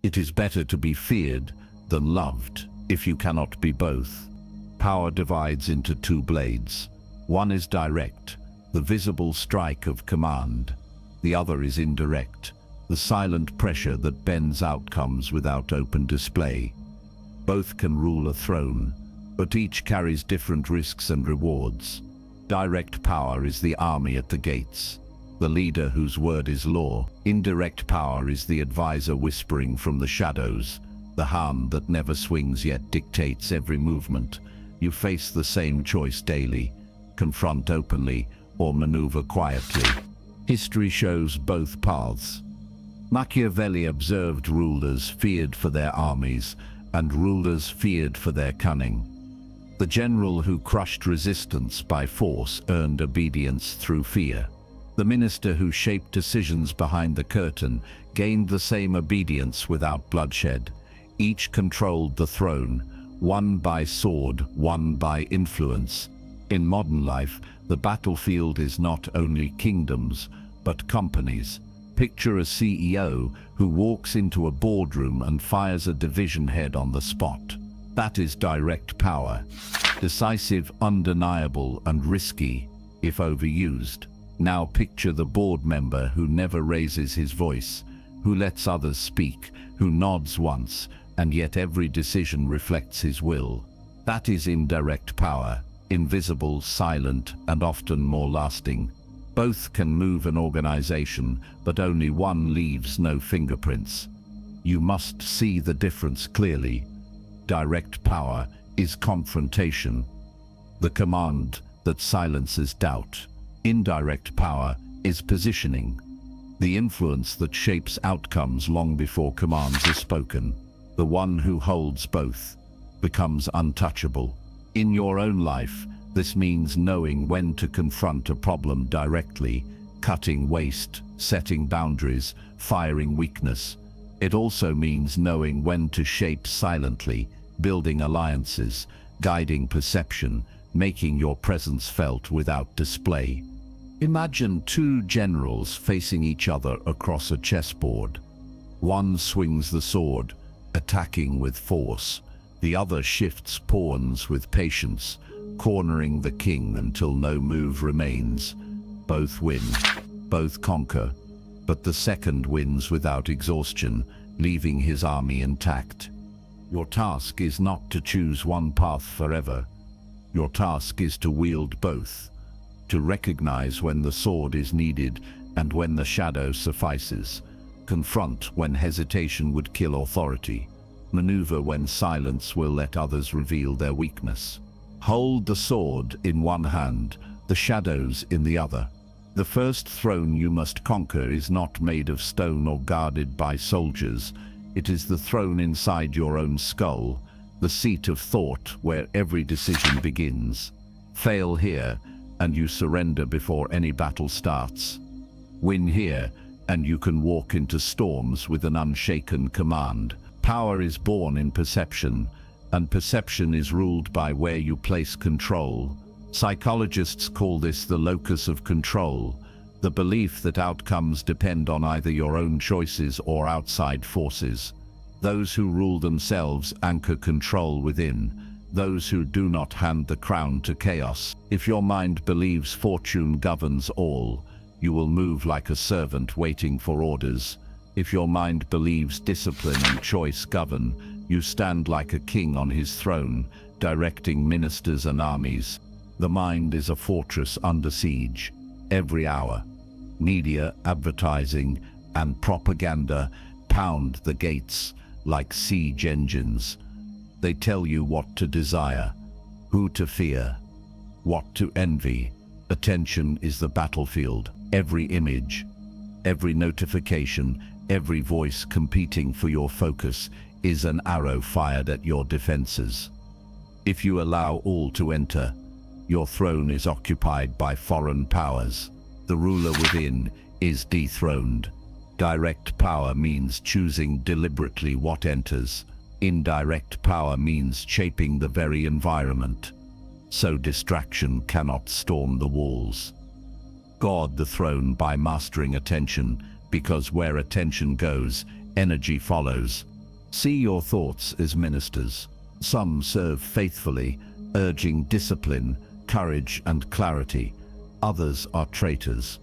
It is better to be feared than loved if you cannot be both. Power divides into two blades. One is direct, the visible strike of command. The other is indirect, the silent pressure that bends outcomes without open display. Both can rule a throne, but each carries different risks and rewards. Direct power is the army at the gates, the leader whose word is law. Indirect power is the advisor whispering from the shadows, the hand that never swings yet dictates every movement. You face the same choice daily: confront openly or maneuver quietly. History shows both paths. Machiavelli observed rulers feared for their armies, and rulers feared for their cunning. The general who crushed resistance by force earned obedience through fear. The minister who shaped decisions behind the curtain gained the same obedience without bloodshed. Each controlled the throne, one by sword, one by influence. In modern life, the battlefield is not only kingdoms, but companies. Picture a CEO who walks into a boardroom and fires a division head on the spot. That is direct power. Decisive, undeniable, and risky if overused. Now picture the board member who never raises his voice, who lets others speak, who nods once, and yet every decision reflects his will. That is indirect power, invisible, silent, and often more lasting. Both can move an organization, but only one leaves no fingerprints. You must see the difference clearly. Direct power is confrontation, the command that silences doubt. Indirect power is positioning, the influence that shapes outcomes long before commands are spoken. The one who holds both becomes untouchable. In your own life, this means knowing when to confront a problem directly, cutting waste, setting boundaries, firing weakness. It also means knowing when to shape silently, building alliances, guiding perception, making your presence felt without display. Imagine two generals facing each other across a chessboard. One swings the sword, attacking with force. The other shifts pawns with patience, cornering the king until no move remains. Both win, both conquer, but the second wins without exhaustion, leaving his army intact. Your task is not to choose one path forever. Your task is to wield both, to recognize when the sword is needed and when the shadow suffices, confront when hesitation would kill authority, maneuver when silence will let others reveal their weakness. Hold the sword in one hand, the shadows in the other. The first throne you must conquer is not made of stone or guarded by soldiers. It is the throne inside your own skull, the seat of thought where every decision begins. Fail here, and you surrender before any battle starts. Win here, and you can walk into storms with an unshaken command. Power is born in perception, and perception is ruled by where you place control. Psychologists call this the locus of control, the belief that outcomes depend on either your own choices or outside forces. Those who rule themselves anchor control within. Those who do not hand the crown to chaos. If your mind believes fortune governs all, you will move like a servant waiting for orders. If your mind believes discipline and choice govern, you stand like a king on his throne, directing ministers and armies. The mind is a fortress under siege. Every hour, media, advertising, and propaganda pound the gates like siege engines. They tell you what to desire, who to fear, what to envy. Attention is the battlefield. Every image, every notification, every voice competing for your focus is an arrow fired at your defenses. If you allow all to enter, your throne is occupied by foreign powers. The ruler within is dethroned. Direct power means choosing deliberately what enters. Indirect power means shaping the very environment, so distraction cannot storm the walls. Guard the throne by mastering attention, because where attention goes, energy follows. See your thoughts as ministers. Some serve faithfully, urging discipline, courage, and clarity. Others are traitors,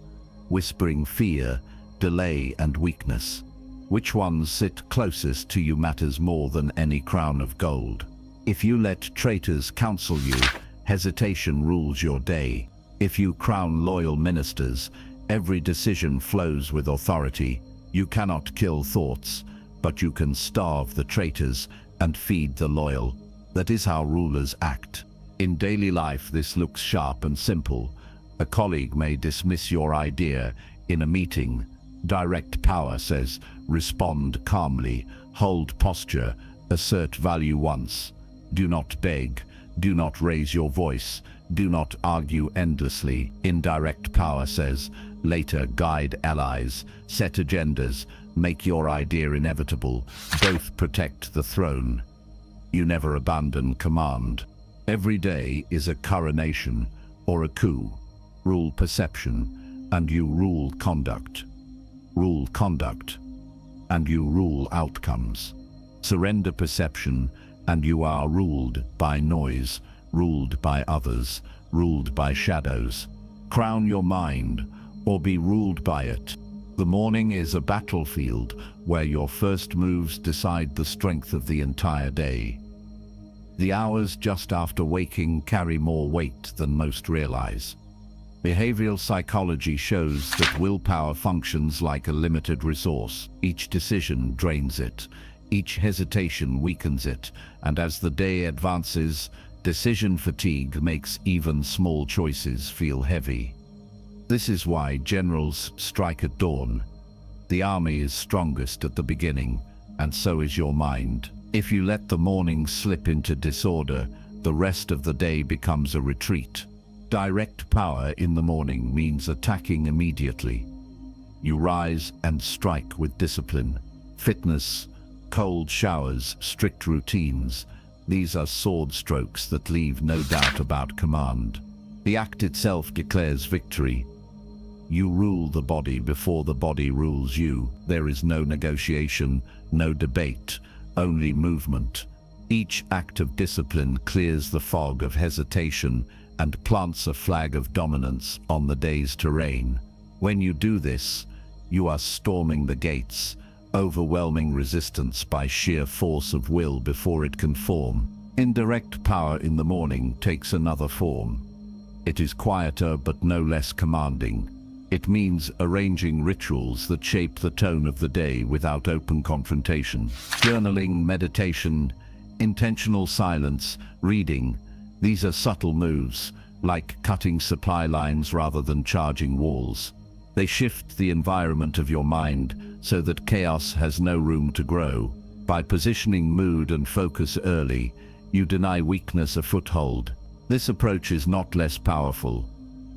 whispering fear, delay, and weakness. Which ones sit closest to you matters more than any crown of gold. If you let traitors counsel you, hesitation rules your day. If you crown loyal ministers, every decision flows with authority. You cannot kill thoughts, but you can starve the traitors and feed the loyal. That is how rulers act. In daily life, this looks sharp and simple. A colleague may dismiss your idea in a meeting. Direct power says, respond calmly, hold posture, assert value once. Do not beg, do not raise your voice, do not argue endlessly. Indirect power says, later guide allies, set agendas, make your idea inevitable. Both protect the throne. You never abandon command. Every day is a coronation or a coup. Rule perception, and you rule conduct. Rule conduct, and you rule outcomes. Surrender perception, and you are ruled by noise, ruled by others, ruled by shadows. Crown your mind, or be ruled by it. The morning is a battlefield where your first moves decide the strength of the entire day. The hours just after waking carry more weight than most realize. Behavioral psychology shows that willpower functions like a limited resource. Each decision drains it, each hesitation weakens it, and as the day advances, decision fatigue makes even small choices feel heavy. This is why generals strike at dawn. The army is strongest at the beginning, and so is your mind. If you let the morning slip into disorder, the rest of the day becomes a retreat. Direct power in the morning means attacking immediately. You rise and strike with discipline. Fitness, cold showers, strict routines. These are sword strokes that leave no doubt about command. The act itself declares victory. You rule the body before the body rules you. There is no negotiation, no debate, only movement. Each act of discipline clears the fog of hesitation and plants a flag of dominance on the day's terrain. When you do this, you are storming the gates, overwhelming resistance by sheer force of will before it can form. Indirect power in the morning takes another form. It is quieter but no less commanding. It means arranging rituals that shape the tone of the day without open confrontation. Journaling, meditation, intentional silence, reading. These are subtle moves, like cutting supply lines rather than charging walls. They shift the environment of your mind so that chaos has no room to grow. By positioning mood and focus early, you deny weakness a foothold. This approach is not less powerful.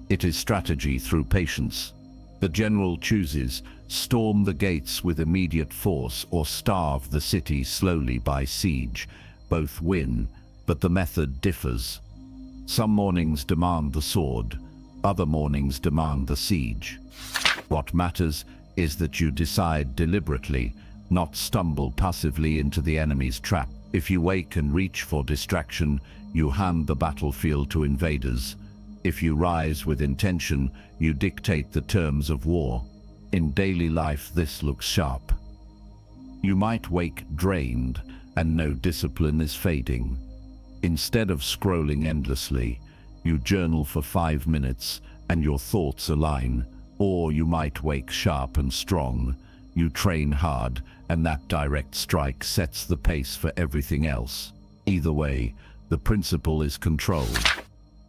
It is strategy through patience. The general chooses, storm the gates with immediate force or starve the city slowly by siege. Both win, but the method differs. Some mornings demand the sword, other mornings demand the siege. What matters is that you decide deliberately, not stumble passively into the enemy's trap. If you wake and reach for distraction, you hand the battlefield to invaders. If you rise with intention, you dictate the terms of war. In daily life, this looks sharp. You might wake drained and know discipline is fading. Instead of scrolling endlessly, you journal for 5 minutes and your thoughts align. Or you might wake sharp and strong. You train hard, and that direct strike sets the pace for everything else. Either way, the principle is controlled.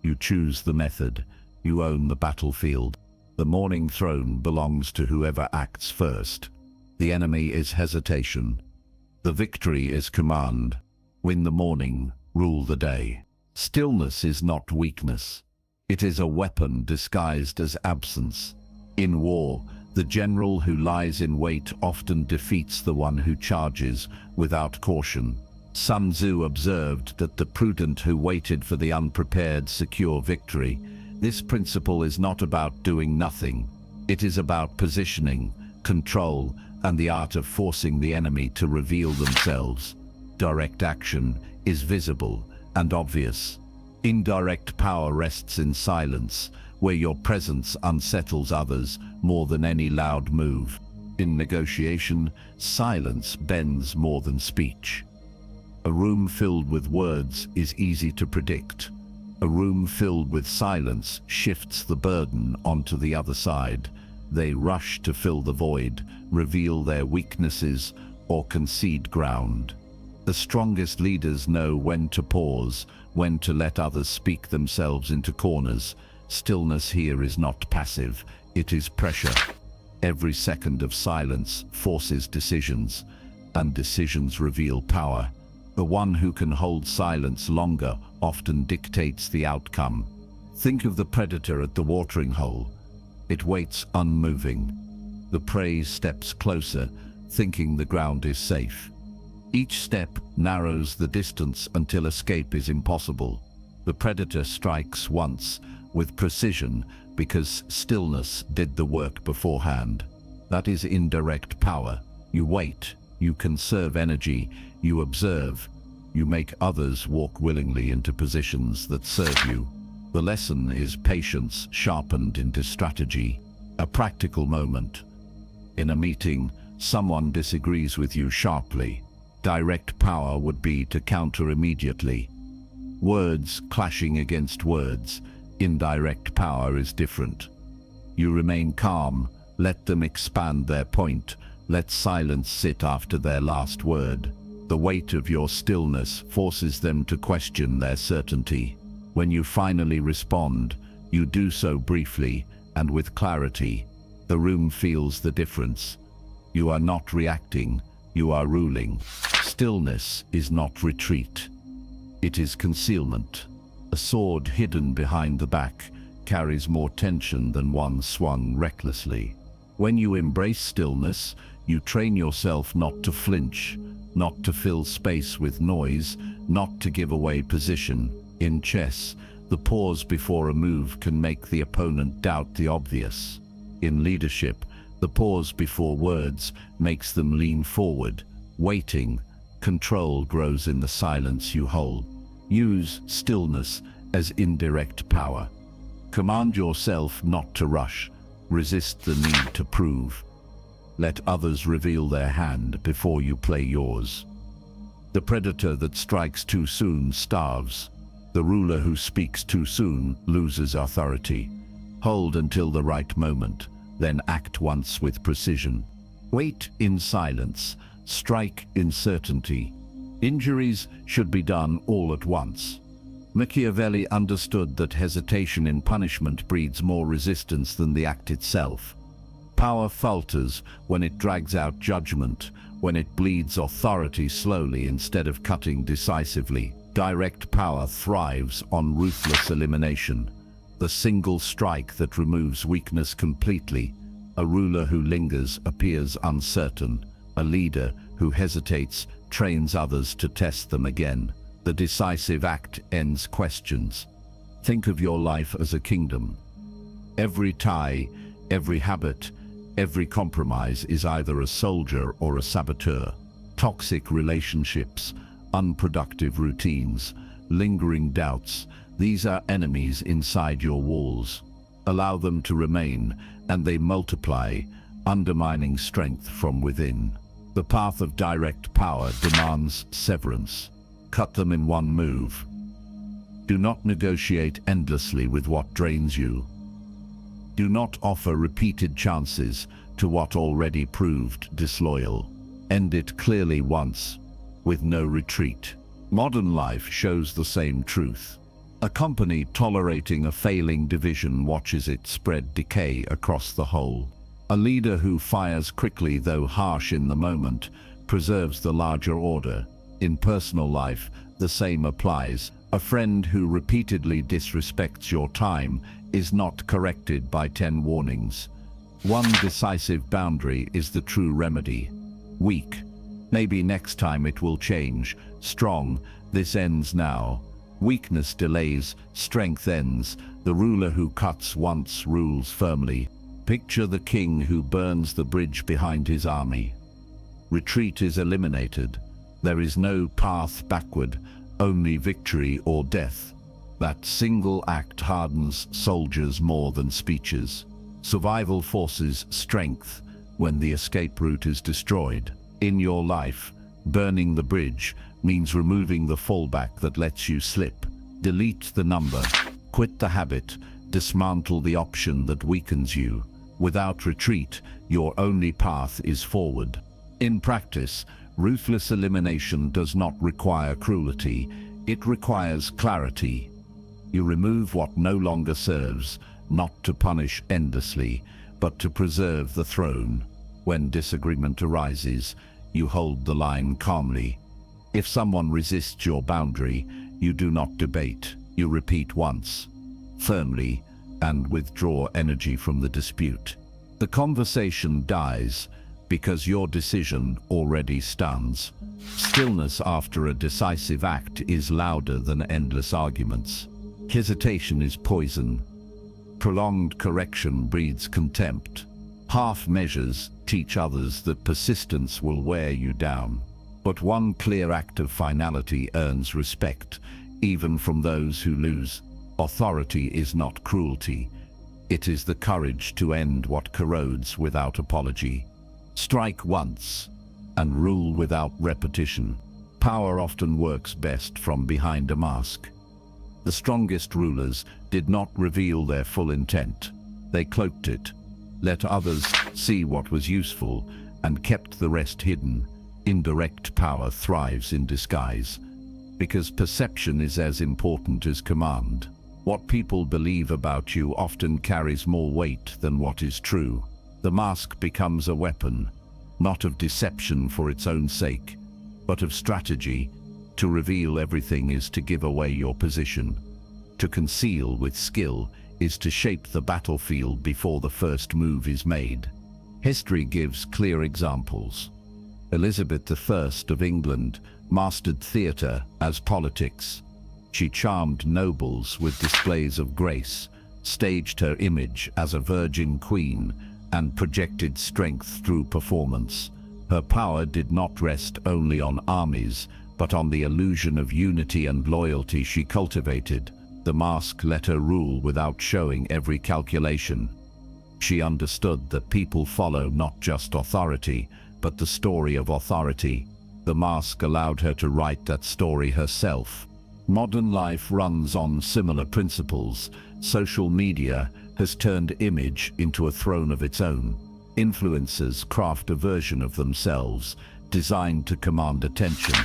You choose the method. You own the battlefield. The morning throne belongs to whoever acts first. The enemy is hesitation. The victory is command. Win the morning, rule the day. Stillness is not weakness. It is a weapon disguised as absence. In war, the general who lies in wait often defeats the one who charges without caution. Sun Tzu observed that the prudent who waited for the unprepared secure victory. This principle is not about doing nothing. It is about positioning, control, and the art of forcing the enemy to reveal themselves. Direct action is visible and obvious. Indirect power rests in silence, where your presence unsettles others more than any loud move. In negotiation, silence bends more than speech. A room filled with words is easy to predict. A room filled with silence shifts the burden onto the other side. They rush to fill the void, reveal their weaknesses, or concede ground. The strongest leaders know when to pause, when to let others speak themselves into corners. Stillness here is not passive, it is pressure. Every second of silence forces decisions, and decisions reveal power. The one who can hold silence longer often dictates the outcome. Think of the predator at the watering hole. It waits unmoving. The prey steps closer, thinking the ground is safe. Each step narrows the distance until escape is impossible. The predator strikes once, with precision, because stillness did the work beforehand. That is indirect power. You wait, you conserve energy, you observe, you make others walk willingly into positions that serve you. The lesson is patience sharpened into strategy. A practical moment. In a meeting, someone disagrees with you sharply. Direct power would be to counter immediately. Words clashing against words. Indirect power is different. You remain calm, let them expand their point, let silence sit after their last word. The weight of your stillness forces them to question their certainty. When you finally respond, you do so briefly and with clarity. The room feels the difference. You are not reacting, you are ruling. Stillness is not retreat. It is concealment. A sword hidden behind the back carries more tension than one swung recklessly. When you embrace stillness, you train yourself not to flinch, not to fill space with noise, not to give away position. In chess, the pause before a move can make the opponent doubt the obvious. In leadership, the pause before words makes them lean forward. Waiting, control grows in the silence you hold. Use stillness as indirect power. Command yourself not to rush. Resist the need to prove. Let others reveal their hand before you play yours. The predator that strikes too soon starves. The ruler who speaks too soon loses authority. Hold until the right moment, then act once with precision. Wait in silence, strike in certainty. Injuries should be done all at once. Machiavelli understood that hesitation in punishment breeds more resistance than the act itself. Power falters when it drags out judgment, when it bleeds authority slowly instead of cutting decisively. Direct power thrives on ruthless elimination, the single strike that removes weakness completely. A ruler who lingers appears uncertain. A leader who hesitates trains others to test them again. The decisive act ends questions. Think of your life as a kingdom. Every tie, every habit, every compromise is either a soldier or a saboteur. Toxic relationships, unproductive routines, lingering doubts, these are enemies inside your walls. Allow them to remain, and they multiply, undermining strength from within. The path of direct power demands severance. Cut them in one move. Do not negotiate endlessly with what drains you. Do not offer repeated chances to what already proved disloyal. End it clearly once, with no retreat. Modern life shows the same truth. A company tolerating a failing division watches it spread decay across the whole. A leader who fires quickly, though harsh in the moment, preserves the larger order. In personal life, the same applies. A friend who repeatedly disrespects your time is not corrected by 10 warnings. One decisive boundary is the true remedy. Weak. Maybe next time it will change. Strong. This ends now. Weakness delays, strength ends. The ruler who cuts once rules firmly. Picture the king who burns the bridge behind his army. Retreat is eliminated. There is no path backward, only victory or death. That single act hardens soldiers more than speeches. Survival forces strength when the escape route is destroyed. In your life, burning the bridge means removing the fallback that lets you slip. Delete the number, quit the habit, dismantle the option that weakens you. Without retreat, your only path is forward. In practice, ruthless elimination does not require cruelty, it requires clarity. You remove what no longer serves, not to punish endlessly, but to preserve the throne. When disagreement arises, you hold the line calmly. If someone resists your boundary, you do not debate, you repeat once, firmly, and withdraw energy from the dispute. The conversation dies because your decision already stands. Stillness after a decisive act is louder than endless arguments. Hesitation is poison. Prolonged correction breeds contempt. Half measures teach others that persistence will wear you down. But one clear act of finality earns respect, even from those who lose. Authority is not cruelty. It is the courage to end what corrodes without apology. Strike once and rule without repetition. Power often works best from behind a mask. The strongest rulers did not reveal their full intent. They cloaked it, let others see what was useful, and kept the rest hidden. Indirect power thrives in disguise, because perception is as important as command. What people believe about you often carries more weight than what is true. The mask becomes a weapon, not of deception for its own sake, but of strategy. To reveal everything is to give away your position. To conceal with skill is to shape the battlefield before the first move is made. History gives clear examples. Elizabeth I of England mastered theatre as politics. She charmed nobles with displays of grace, staged her image as a virgin queen, and projected strength through performance. Her power did not rest only on armies, but on the illusion of unity and loyalty she cultivated. The mask let her rule without showing every calculation. She understood that people follow not just authority, but the story of authority. The mask allowed her to write that story herself. Modern life runs on similar principles. Social media has turned image into a throne of its own. Influencers craft a version of themselves, designed to command attention.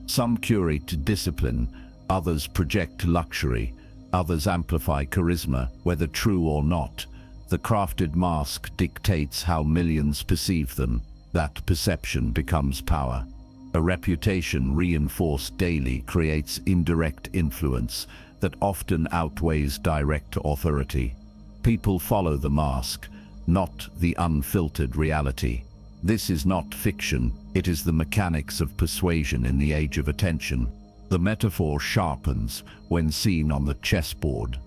Some curate discipline, others project luxury, others amplify charisma, whether true or not. The crafted mask dictates how millions perceive them. That perception becomes power. A reputation reinforced daily creates indirect influence that often outweighs direct authority. People follow the mask, not the unfiltered reality. This is not fiction, it is the mechanics of persuasion in the age of attention. The metaphor sharpens when seen on the chessboard.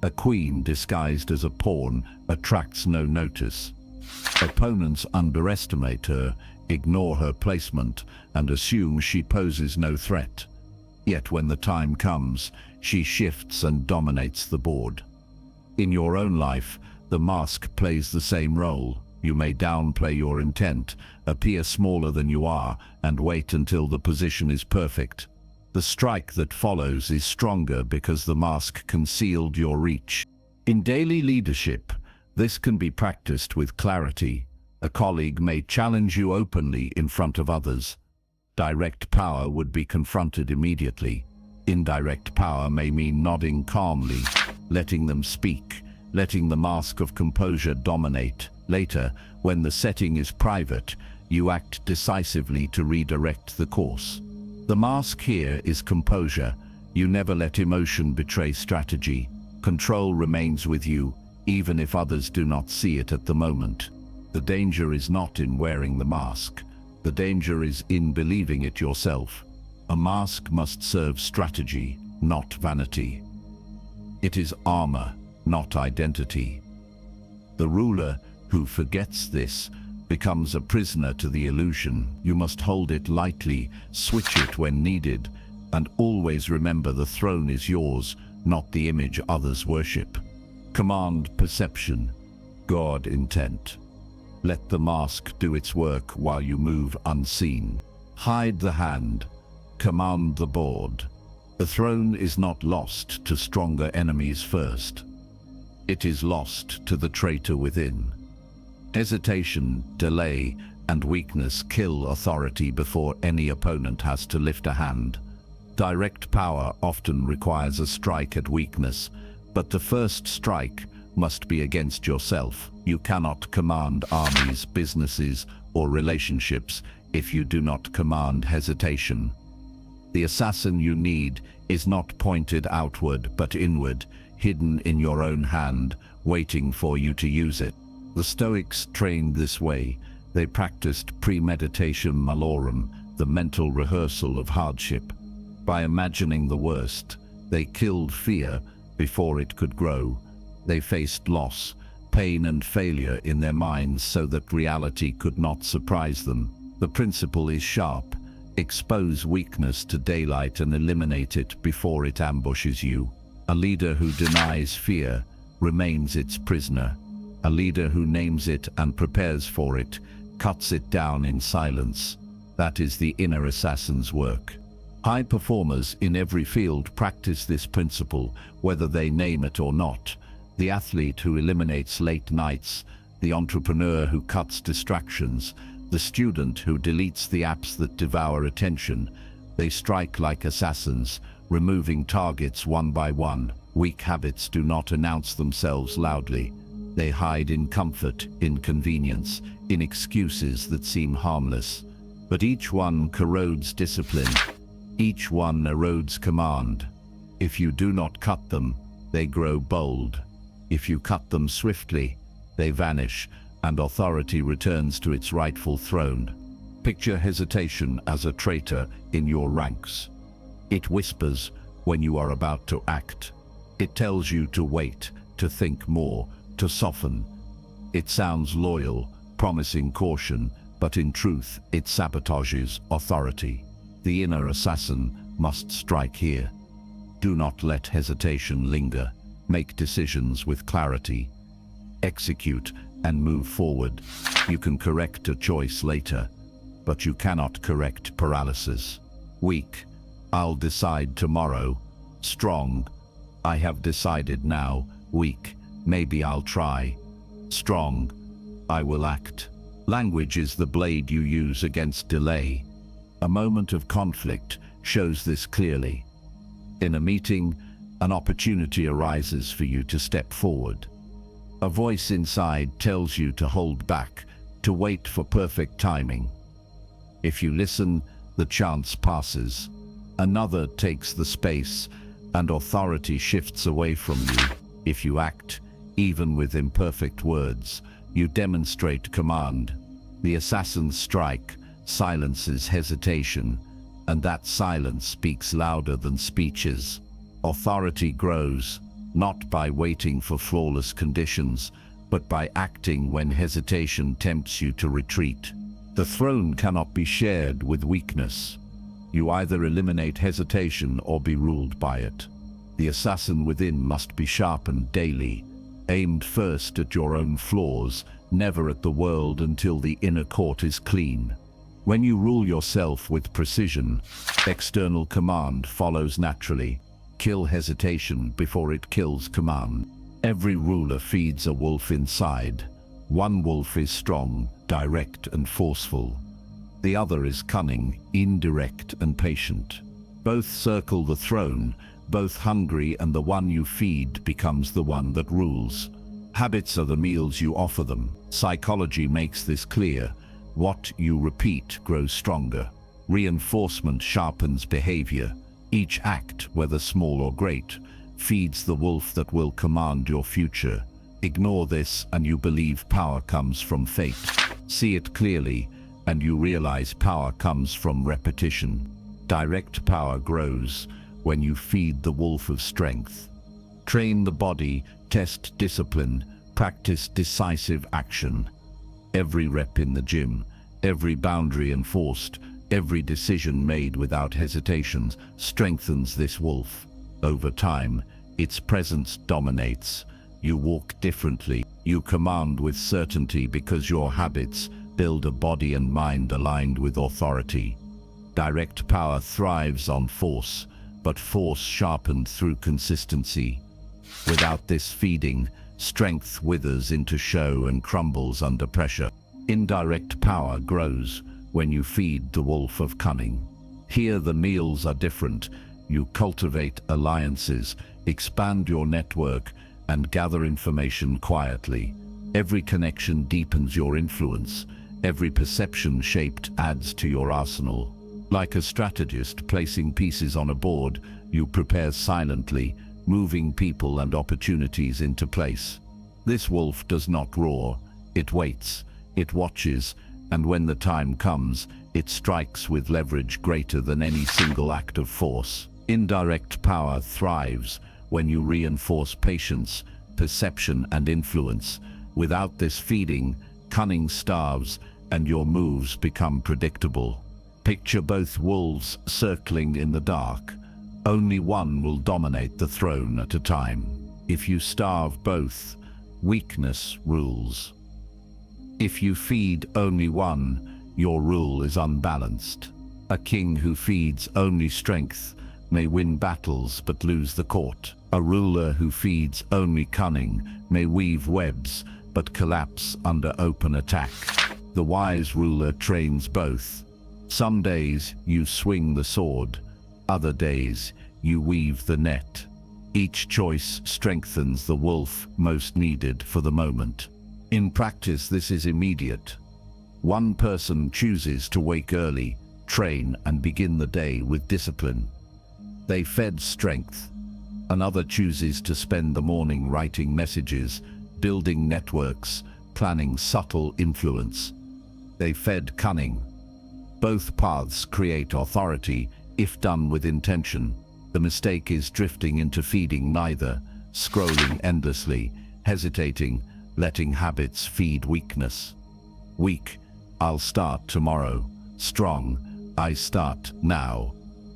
A queen disguised as a pawn attracts no notice. Opponents underestimate her, ignore her placement, and assume she poses no threat. Yet when the time comes, she shifts and dominates the board. In your own life, the mask plays the same role. You may downplay your intent, appear smaller than you are, and wait until the position is perfect. The strike that follows is stronger because the mask concealed your reach. In daily leadership, this can be practiced with clarity. A colleague may challenge you openly in front of others. Direct power would be confronted immediately. Indirect power may mean nodding calmly, letting them speak, letting the mask of composure dominate. Later, when the setting is private, you act decisively to redirect the course. The mask here is composure. You never let emotion betray strategy. Control remains with you, even if others do not see it at the moment. The danger is not in wearing the mask. The danger is in believing it yourself. A mask must serve strategy, not vanity. It is armor, not identity. The ruler Who forgets this becomes a prisoner to the illusion. You must hold it lightly, switch it when needed, and always remember the throne is yours, not the image others worship. Command perception, guard intent. Let the mask do its work while you move unseen. Hide the hand, command the board. The throne is not lost to stronger enemies first. It is lost to the traitor within. Hesitation, delay, and weakness kill authority before any opponent has to lift a hand. Direct power often requires a strike at weakness, but the first strike must be against yourself. You cannot command armies, businesses, or relationships if you do not command hesitation. The assassin you need is not pointed outward but inward, hidden in your own hand, waiting for you to use it. The Stoics trained this way. They practiced premeditation malorum, the mental rehearsal of hardship. By imagining the worst, they killed fear before it could grow. They faced loss, pain and failure in their minds so that reality could not surprise them. The principle is sharp. Expose weakness to daylight and eliminate it before it ambushes you. A leader who denies fear remains its prisoner. A leader who names it and prepares for it cuts it down in silence. That is the inner assassin's work. High performers in every field practice this principle, whether they name it or not. The athlete who eliminates late nights, the entrepreneur who cuts distractions, the student who deletes the apps that devour attention. They strike like assassins, removing targets one by one. Weak habits do not announce themselves loudly. They hide in comfort, in convenience, in excuses that seem harmless. But each one corrodes discipline. Each one erodes command. If you do not cut them, they grow bold. If you cut them swiftly, they vanish, and authority returns to its rightful throne. Picture hesitation as a traitor in your ranks. It whispers when you are about to act. It tells you to wait, to think more, to soften. It sounds loyal, promising caution, but in truth, it sabotages authority. The inner assassin must strike here. Do not let hesitation linger. Make decisions with clarity. Execute and move forward. You can correct a choice later, but you cannot correct paralysis. Weak, I'll decide tomorrow. Strong, I have decided now. Weak, maybe I'll try. Strong, I will act. Language is the blade you use against delay. A moment of conflict shows this clearly. In a meeting, an opportunity arises for you to step forward. A voice inside tells you to hold back, to wait for perfect timing. If you listen, the chance passes. Another takes the space, and authority shifts away from you. If you act, even with imperfect words, you demonstrate command. The assassin's strike silences hesitation, and that silence speaks louder than speeches. Authority grows, not by waiting for flawless conditions, but by acting when hesitation tempts you to retreat. The throne cannot be shared with weakness. You either eliminate hesitation or be ruled by it. The assassin within must be sharpened daily, aimed first at your own flaws, never at the world until the inner court is clean. When you rule yourself with precision, external command follows naturally. Kill hesitation before it kills command. Every ruler feeds a wolf inside. One wolf is strong, direct and forceful. The other is cunning, indirect and patient. Both circle the throne, both hungry, and the one you feed becomes the one that rules. Habits are the meals you offer them. Psychology makes this clear. What you repeat grows stronger. Reinforcement sharpens behavior. Each act, whether small or great, feeds the wolf that will command your future. Ignore this and you believe power comes from fate. See it clearly and you realize power comes from repetition. Direct power grows when you feed the wolf of strength. Train the body, test discipline, Practice decisive action. Every rep in the gym, every boundary enforced, every decision made without hesitations strengthens this wolf. Over time, its presence dominates. You walk differently. You command with certainty because your habits build a body and mind aligned with authority. Direct power thrives on force, but force sharpened through consistency. Without this feeding, strength withers into show and crumbles under pressure. Indirect power grows when you feed the wolf of cunning. Here the meals are different. You cultivate alliances, expand your network, and gather information quietly. Every connection deepens your influence. Every perception shaped adds to your arsenal. Like a strategist placing pieces on a board, you prepare silently, moving people and opportunities into place. This wolf does not roar. It waits, it watches, and when the time comes, it strikes with leverage greater than any single act of force. Indirect power thrives when you reinforce patience, perception, and influence. Without this feeding, cunning starves, and your moves become predictable. Picture both wolves circling in the dark. Only one will dominate the throne at a time. If you starve both, weakness rules. If you feed only one, your rule is unbalanced. A king who feeds only strength may win battles but lose the court. A ruler who feeds only cunning may weave webs but collapse under open attack. The wise ruler trains both. Some days you swing the sword, other days you weave the net. Each choice strengthens the wolf most needed for the moment. In practice, this is immediate. One person chooses to wake early, train, and begin the day with discipline. They fed strength. Another chooses to spend the morning writing messages, building networks, planning subtle influence. They fed cunning. Both paths create authority if done with intention. The mistake is drifting into feeding neither, scrolling endlessly, hesitating, letting habits feed weakness. Weak, I'll start tomorrow. Strong, I start now.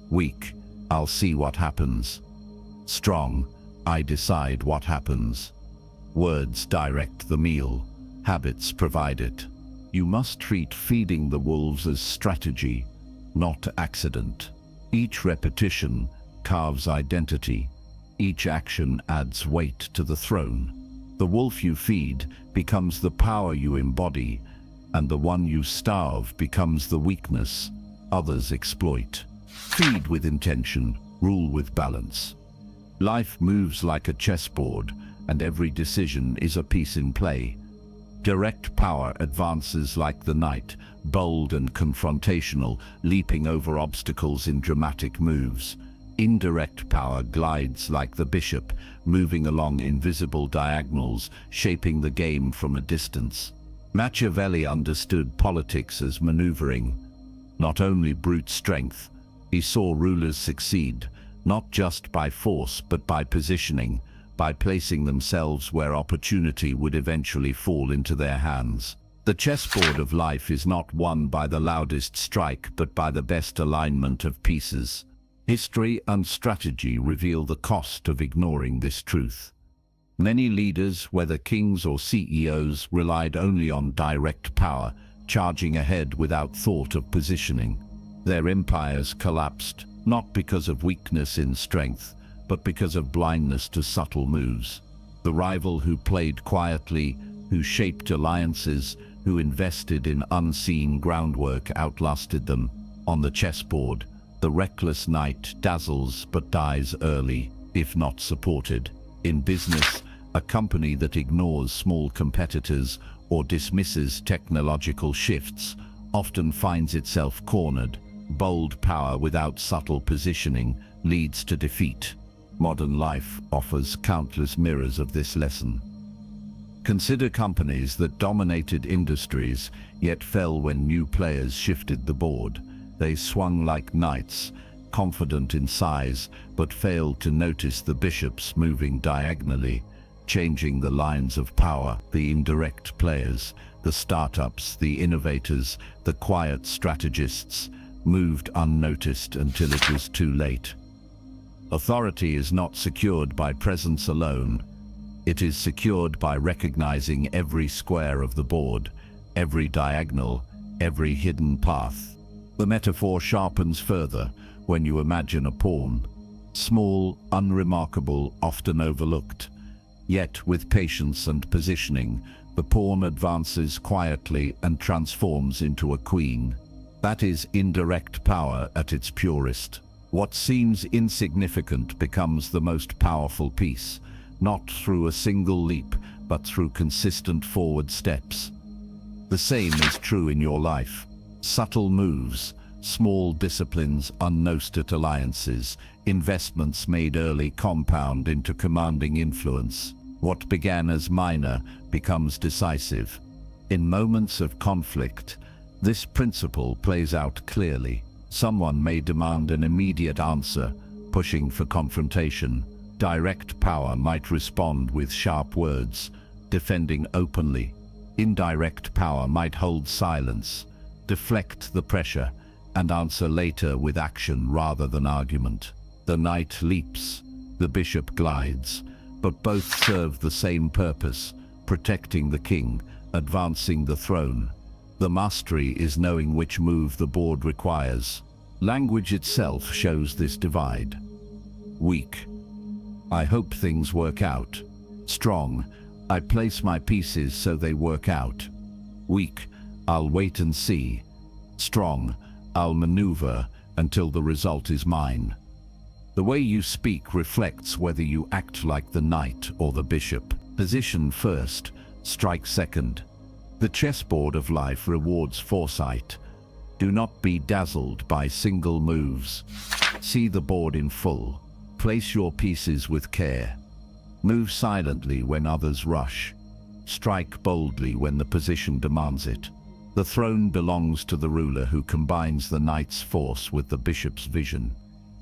Weak, I'll see what happens. Strong, I decide what happens. Words direct the meal, habits provide it. You must treat feeding the wolves as strategy, not accident. Each repetition carves identity. Each action adds weight to the throne. The wolf you feed becomes the power you embody, and the one you starve becomes the weakness others exploit. Feed with intention, rule with balance. Life moves like a chessboard, and every decision is a piece in play. Direct power advances like the knight, bold and confrontational, leaping over obstacles in dramatic moves. Indirect power glides like the bishop, moving along invisible diagonals, shaping the game from a distance. Machiavelli understood politics as maneuvering, not only brute strength. He saw rulers succeed, not just by force but by positioning, by placing themselves where opportunity would eventually fall into their hands. The chessboard of life is not won by the loudest strike but by the best alignment of pieces. History and strategy reveal the cost of ignoring this truth. Many leaders, whether kings or CEOs, relied only on direct power, charging ahead without thought of positioning. Their empires collapsed, not because of weakness in strength, but because of blindness to subtle moves. The rival who played quietly, who shaped alliances, who invested in unseen groundwork outlasted them. On the chessboard, the reckless knight dazzles but dies early, if not supported. In business, a company that ignores small competitors or dismisses technological shifts often finds itself cornered. Bold power without subtle positioning leads to defeat. Modern life offers countless mirrors of this lesson. Consider companies that dominated industries yet fell when new players shifted the board. They swung like knights, confident in size, but failed to notice the bishops moving diagonally. changing the lines of power. The indirect players, the startups, the innovators, the quiet strategists, moved unnoticed until it was too late. Authority is not secured by presence alone. It is secured by recognizing every square of the board, every diagonal, every hidden path. The metaphor sharpens further when you imagine a pawn. Small, unremarkable, often overlooked. Yet, with patience and positioning, the pawn advances quietly and transforms into a queen. That is indirect power at its purest. What seems insignificant becomes the most powerful piece, not through a single leap, but through consistent forward steps. The same is true in your life. Subtle moves, small disciplines, unnoticed alliances, investments made early compound into commanding influence. What began as minor becomes decisive. In moments of conflict, this principle plays out clearly. Someone may demand an immediate answer, pushing for confrontation. Direct power might respond with sharp words, defending openly. Indirect power might hold silence, deflect the pressure, and answer later with action rather than argument. The knight leaps, the bishop glides, but both serve the same purpose, protecting the king, advancing the throne. The mastery is knowing which move the board requires. Language itself shows this divide. Weak. I hope things work out. Strong. I place my pieces so they work out. Weak. I'll wait and see. Strong. I'll maneuver until the result is mine. The way you speak reflects whether you act like the knight or the bishop. Position first, strike second. The chessboard of life rewards foresight. Do not be dazzled by single moves. See the board in full. Place your pieces with care. Move silently when others rush. Strike boldly when the position demands it. The throne belongs to the ruler who combines the knight's force with the bishop's vision.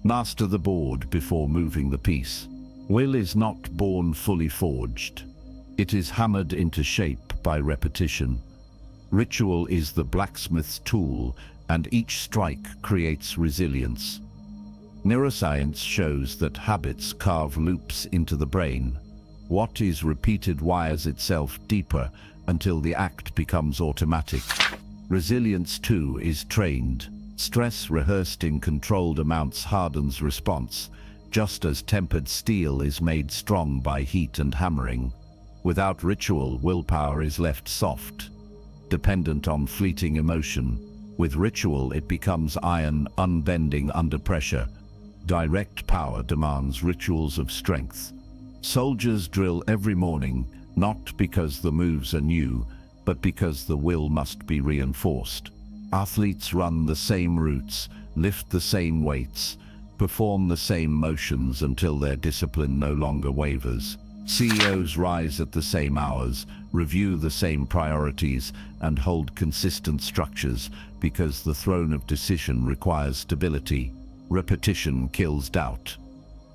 Master the board before moving the piece. Will is not born fully forged. It is hammered into shape by repetition. Ritual is the blacksmith's tool, and each strike creates resilience. Neuroscience shows that habits carve loops into the brain. What is repeated wires itself deeper until the act becomes automatic. Resilience, too, is trained. Stress rehearsed in controlled amounts hardens response, just as tempered steel is made strong by heat and hammering. Without ritual, willpower is left soft, dependent on fleeting emotion. With ritual, it becomes iron, unbending under pressure. Direct power demands rituals of strength. Soldiers drill every morning, not because the moves are new, but because the will must be reinforced. Athletes run the same routes, lift the same weights, perform the same motions until their discipline no longer wavers. CEOs rise at the same hours, review the same priorities, and hold consistent structures because the throne of decision requires stability. Repetition kills doubt.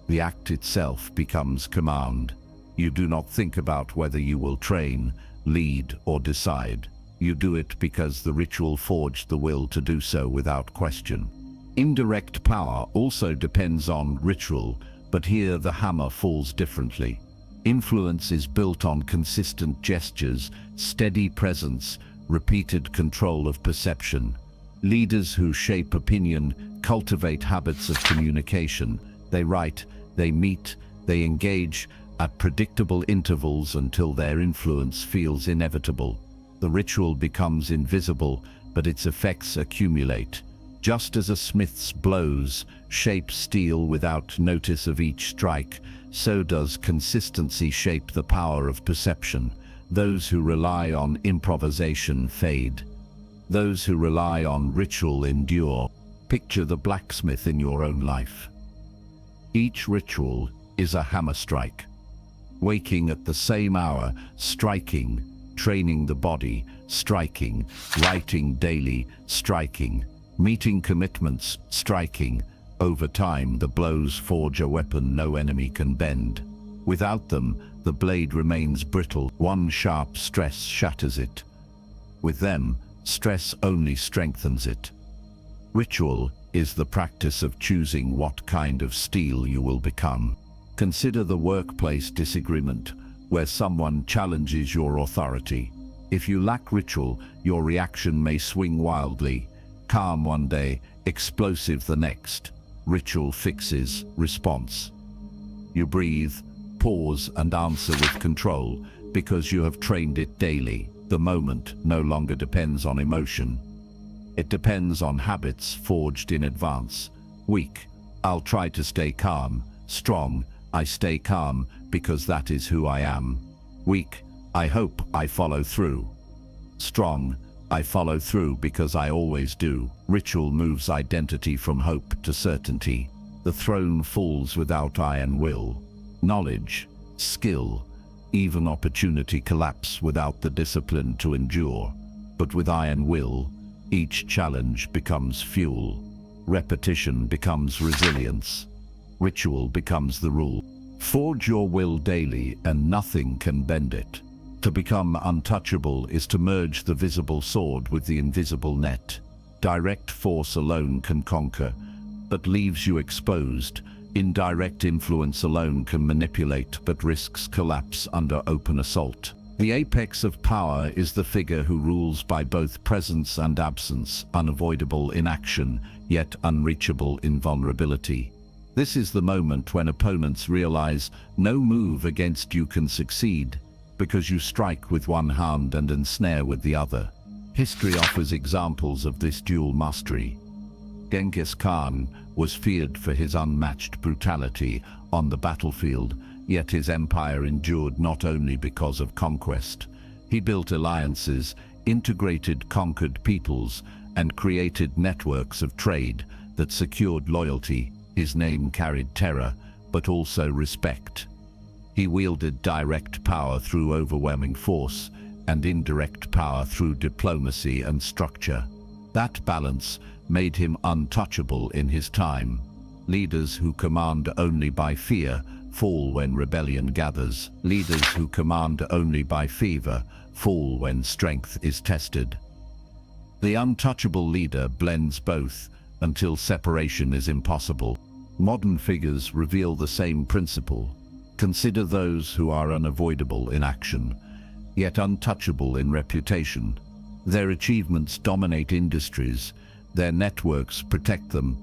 The act itself becomes command. You do not think about whether you will train, lead, or decide. You do it because the ritual forged the will to do so without question. Indirect power also depends on ritual, but here the hammer falls differently. Influence is built on consistent gestures, steady presence, repeated control of perception. Leaders who shape opinion cultivate habits of communication. They write, they meet, they engage at predictable intervals until their influence feels inevitable. The ritual becomes invisible, but its effects accumulate. Just as a smith's blows shape steel without notice of each strike, so does consistency shape the power of perception. Those who rely on improvisation fade. Those who rely on ritual endure. Picture the blacksmith in your own life. Each ritual is a hammer strike. Waking at the same hour, striking, training the body, striking, writing daily, striking, meeting commitments, striking. Over time, the blows forge a weapon no enemy can bend. Without them, the blade remains brittle. One sharp stress shatters it. With them, stress only strengthens it. Ritual is the practice of choosing what kind of steel you will become. Consider the workplace disagreement, where someone challenges your authority. If you lack ritual, your reaction may swing wildly. Calm one day, explosive the next. Ritual fixes response. You breathe, pause, and answer with control because you have trained it daily. The moment no longer depends on emotion. It depends on habits forged in advance. Weak, I'll try to stay calm. Strong, I stay calm because that is who I am. Weak, I hope I follow through. Strong, I follow through because I always do. Ritual moves identity from hope to certainty. The throne falls without iron will. Knowledge, skill, even opportunity collapse without the discipline to endure. But with iron will, each challenge becomes fuel. Repetition becomes resilience. Ritual becomes the rule. Forge your will daily and nothing can bend it. To become untouchable is to merge the visible sword with the invisible net. Direct force alone can conquer, but leaves you exposed. Indirect influence alone can manipulate, but risks collapse under open assault. The apex of power is the figure who rules by both presence and absence, unavoidable in action, yet unreachable in vulnerability. This is the moment when opponents realize no move against you can succeed, because you strike with one hand and ensnare with the other. History offers examples of this dual mastery. Genghis Khan was feared for his unmatched brutality on the battlefield, yet his empire endured not only because of conquest. He built alliances, integrated conquered peoples, and created networks of trade that secured loyalty. His name carried terror, but also respect. He wielded direct power through overwhelming force and indirect power through diplomacy and structure. That balance made him untouchable in his time. Leaders who command only by fear fall when rebellion gathers. Leaders who command only by fever fall when strength is tested. The untouchable leader blends both until separation is impossible. Modern figures reveal the same principle. Consider those who are unavoidable in action, yet untouchable in reputation. Their achievements dominate industries, their networks protect them,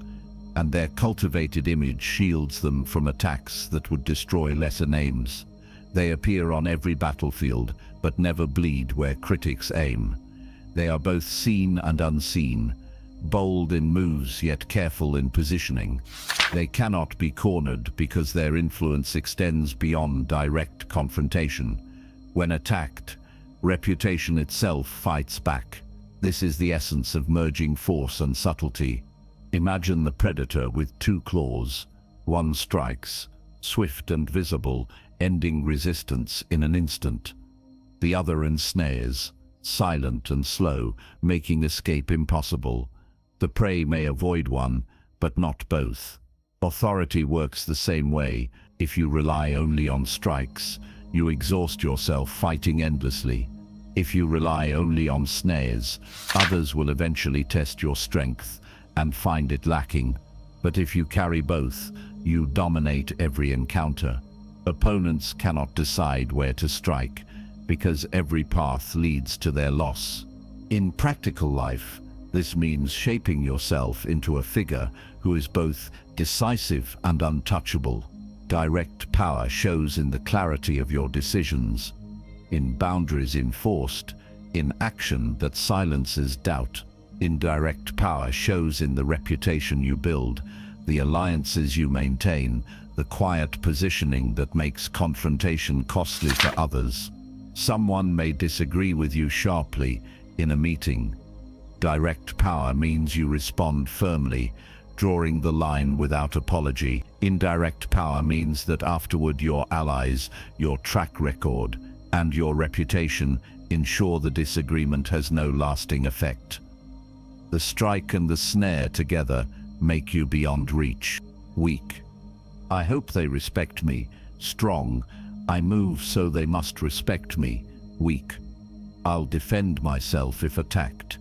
and their cultivated image shields them from attacks that would destroy lesser names. They appear on every battlefield, but never bleed where critics aim. They are both seen and unseen, bold in moves yet careful in positioning. They cannot be cornered because their influence extends beyond direct confrontation. When attacked, reputation itself fights back. This is the essence of merging force and subtlety. Imagine the predator with two claws. One strikes, swift and visible, ending resistance in an instant. The other ensnares, silent and slow, making escape impossible. The prey may avoid one, but not both. Authority works the same way. If you rely only on strikes, you exhaust yourself fighting endlessly. If you rely only on snares, others will eventually test your strength and find it lacking. But if you carry both, you dominate every encounter. Opponents cannot decide where to strike, because every path leads to their loss. In practical life, this means shaping yourself into a figure who is both decisive and untouchable. Direct power shows in the clarity of your decisions, in boundaries enforced, in action that silences doubt. Indirect power shows in the reputation you build, the alliances you maintain, the quiet positioning that makes confrontation costly for others. Someone may disagree with you sharply in a meeting. Direct power means you respond firmly, drawing the line without apology. Indirect power means that afterward your allies, your track record, and your reputation ensure the disagreement has no lasting effect. The strike and the snare together make you beyond reach. Weak. I hope they respect me, Strong, I move so they must respect me. Weak, I'll defend myself if attacked.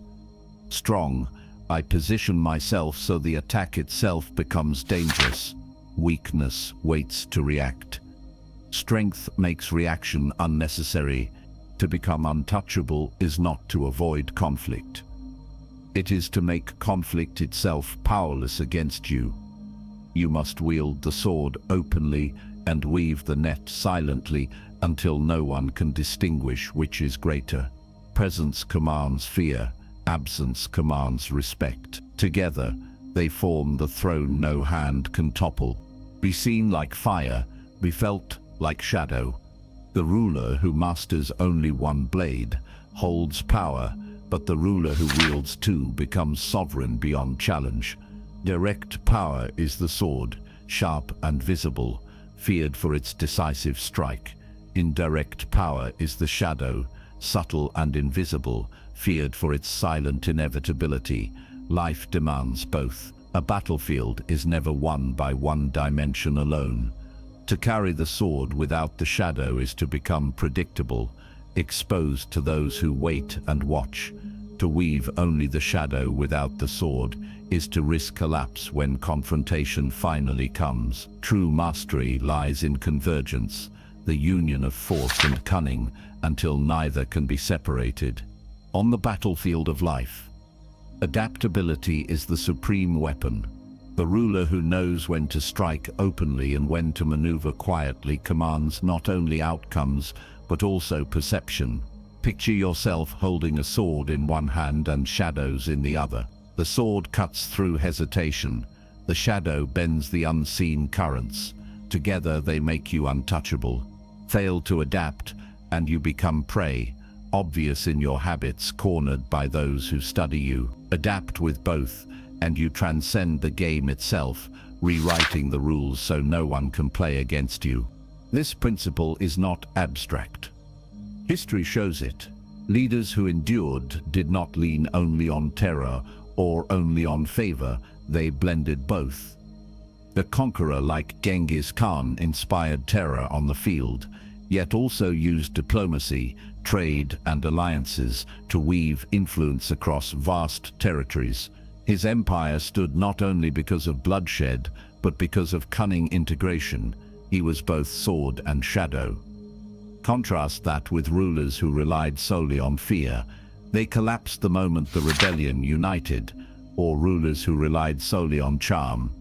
Strong, I position myself so the attack itself becomes dangerous. Weakness waits to react. Strength makes reaction unnecessary. To become untouchable is not to avoid conflict. It is to make conflict itself powerless against you. You must wield the sword openly and weave the net silently until no one can distinguish which is greater. Presence commands fear, absence commands respect. Together, they form the throne no hand can topple. Be seen like fire, be felt like shadow. The ruler who masters only one blade holds power, but the ruler who wields two becomes sovereign beyond challenge. Direct power is the sword, sharp and visible, feared for its decisive strike. Indirect power is the shadow, subtle and invisible, feared for its silent inevitability. Life demands both. A battlefield is never won by one dimension alone. To carry the sword without the shadow is to become predictable, exposed to those who wait and watch. To weave only the shadow without the sword is to risk collapse when confrontation finally comes. True mastery lies in convergence, the union of force and cunning, until neither can be separated. On the battlefield of life, adaptability is the supreme weapon. The ruler who knows when to strike openly and when to maneuver quietly commands not only outcomes, but also perception. Picture yourself holding a sword in one hand and shadows in the other. The sword cuts through hesitation. The shadow bends the unseen currents. Together they make you untouchable. Fail to adapt, and you become prey, obvious in your habits, cornered by those who study you. Adapt with both, and you transcend the game itself, rewriting the rules so no one can play against you. This principle is not abstract. History shows it. Leaders who endured did not lean only on terror or only on favor, they blended both. The conqueror like Genghis Khan inspired terror on the field, yet also used diplomacy, trade and alliances to weave influence across vast territories. His empire stood not only because of bloodshed, but because of cunning integration. He was both sword and shadow. Contrast that with rulers who relied solely on fear. They collapsed the moment the rebellion united, or rulers who relied solely on charm.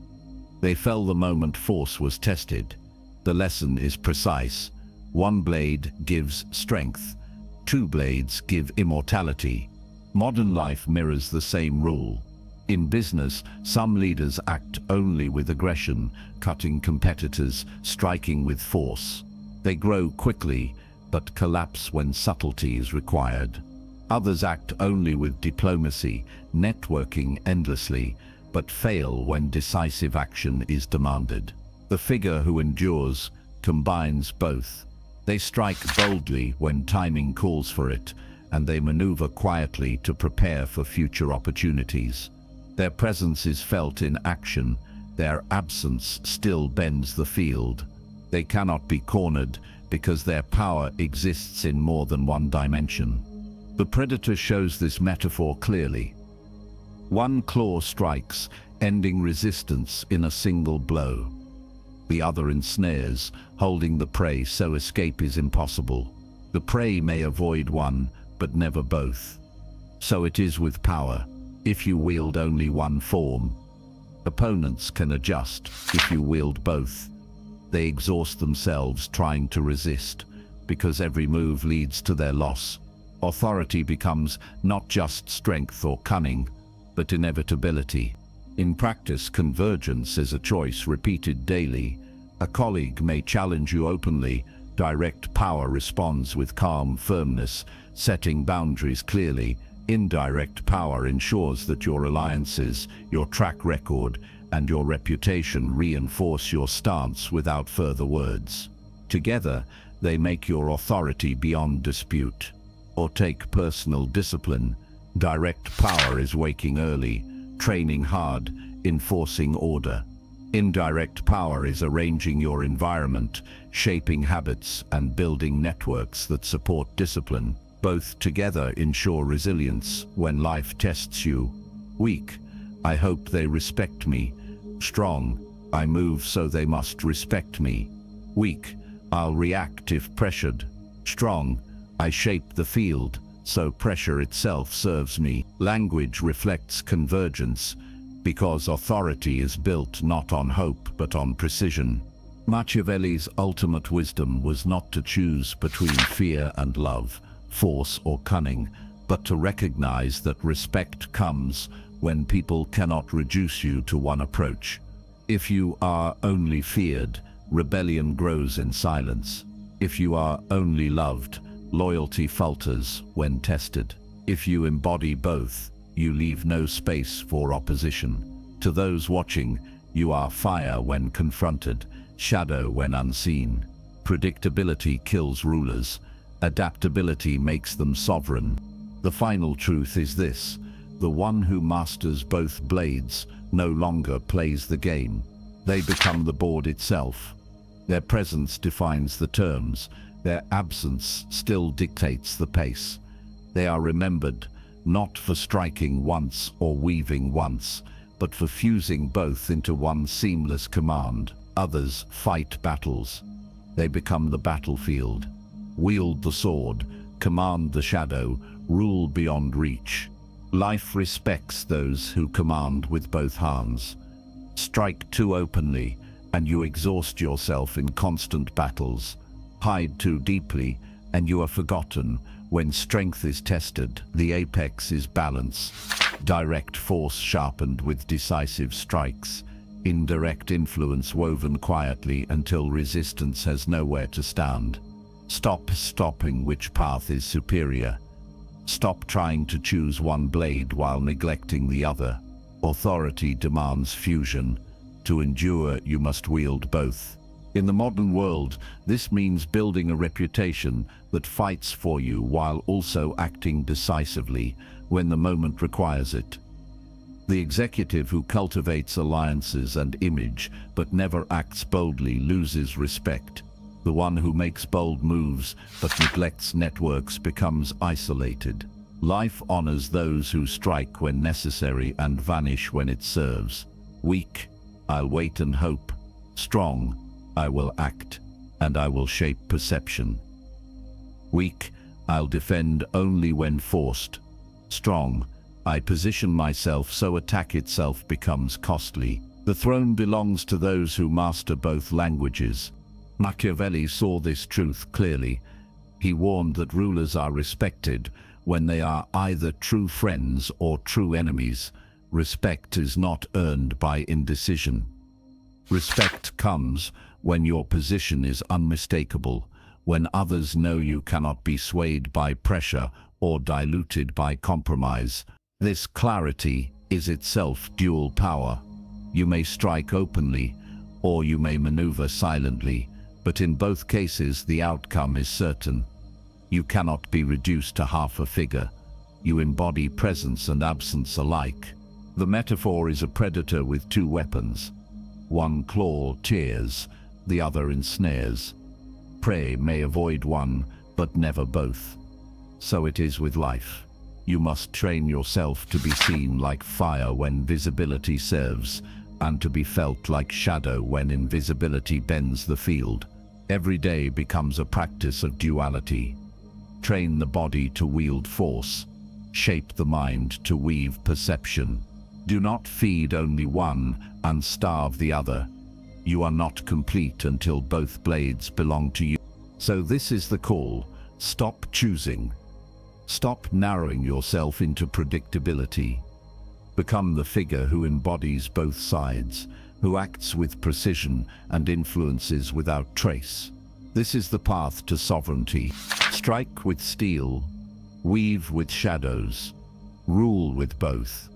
They fell the moment force was tested. The lesson is precise. One blade gives strength. Two blades give immortality. Modern life mirrors the same rule. In business, some leaders act only with aggression, cutting competitors, striking with force. They grow quickly, but collapse when subtlety is required. Others act only with diplomacy, networking endlessly, but fail when decisive action is demanded. The figure who endures combines both. They strike boldly when timing calls for it, and they maneuver quietly to prepare for future opportunities. Their presence is felt in action. Their absence still bends the field. They cannot be cornered because their power exists in more than one dimension. The predator shows this metaphor clearly. One claw strikes, ending resistance in a single blow. The other ensnares, holding the prey so escape is impossible. The prey may avoid one, but never both. So it is with power. If you wield only one form, opponents can adjust. If you wield both, they exhaust themselves trying to resist, because every move leads to their loss. Authority becomes not just strength or cunning, but inevitability. In practice, convergence is a choice repeated daily. A colleague may challenge you openly. Direct power responds with calm firmness, setting boundaries clearly. Indirect power ensures that your alliances, your track record, and your reputation reinforce your stance without further words. Together, they make your authority beyond dispute. Or take personal discipline. Direct power is waking early, training hard, enforcing order. Indirect power is arranging your environment, shaping habits, and building networks that support discipline. Both together ensure resilience when life tests you. Weak, I hope they respect me. Strong, I move so they must respect me. Weak, I'll react if pressured. Strong, I shape the field, so pressure itself serves me. Language reflects convergence, because authority is built not on hope but on precision. Machiavelli's ultimate wisdom was not to choose between fear and love, force or cunning, but to recognize that respect comes when people cannot reduce you to one approach. If you are only feared, rebellion grows in silence. If you are only loved, loyalty falters when tested. If you embody both, you leave no space for opposition. To those watching, you are fire when confronted, shadow when unseen. Predictability kills rulers. Adaptability makes them sovereign. The final truth is this: the one who masters both blades no longer plays the game. They become the board itself. Their presence defines the terms. Their absence still dictates the pace. They are remembered not for striking once or weaving once, but for fusing both into one seamless command. Others fight battles. They become the battlefield. Wield the sword, command the shadow, rule beyond reach. Life respects those who command with both hands. Strike too openly, and you exhaust yourself in constant battles. Hide too deeply, and you are forgotten. When strength is tested, the apex is balance. Direct force sharpened with decisive strikes. Indirect influence woven quietly until resistance has nowhere to stand. Stop stopping which path is superior. Stop trying to choose one blade while neglecting the other. Authority demands fusion. To endure, you must wield both. In the modern world, this means building a reputation that fights for you while also acting decisively when the moment requires it. The executive who cultivates alliances and image but never acts boldly loses respect. The one who makes bold moves but neglects networks becomes isolated. Life honors those who strike when necessary and vanish when it serves. Weak, I'll wait and hope. Strong, I will act, and I will shape perception. Weak, I'll defend only when forced. Strong, I position myself so attack itself becomes costly. The throne belongs to those who master both languages. Machiavelli saw this truth clearly. He warned that rulers are respected when they are either true friends or true enemies. Respect is not earned by indecision. Respect comes when your position is unmistakable, when others know you cannot be swayed by pressure or diluted by compromise. This clarity is itself dual power. You may strike openly, or you may maneuver silently, but in both cases the outcome is certain. You cannot be reduced to half a figure. You embody presence and absence alike. The metaphor is a predator with two weapons. One claw tears, the other ensnares. Prey may avoid one, but never both. So it is with life. You must train yourself to be seen like fire when visibility serves, and to be felt like shadow when invisibility bends the field. Every day becomes a practice of duality. Train the body to wield force. Shape the mind to weave perception. Do not feed only one and starve the other. You are not complete until both blades belong to you. So this is the call. Stop choosing. Stop narrowing yourself into predictability. Become the figure who embodies both sides, who acts with precision and influences without trace. This is the path to sovereignty. Strike with steel, weave with shadows, rule with both.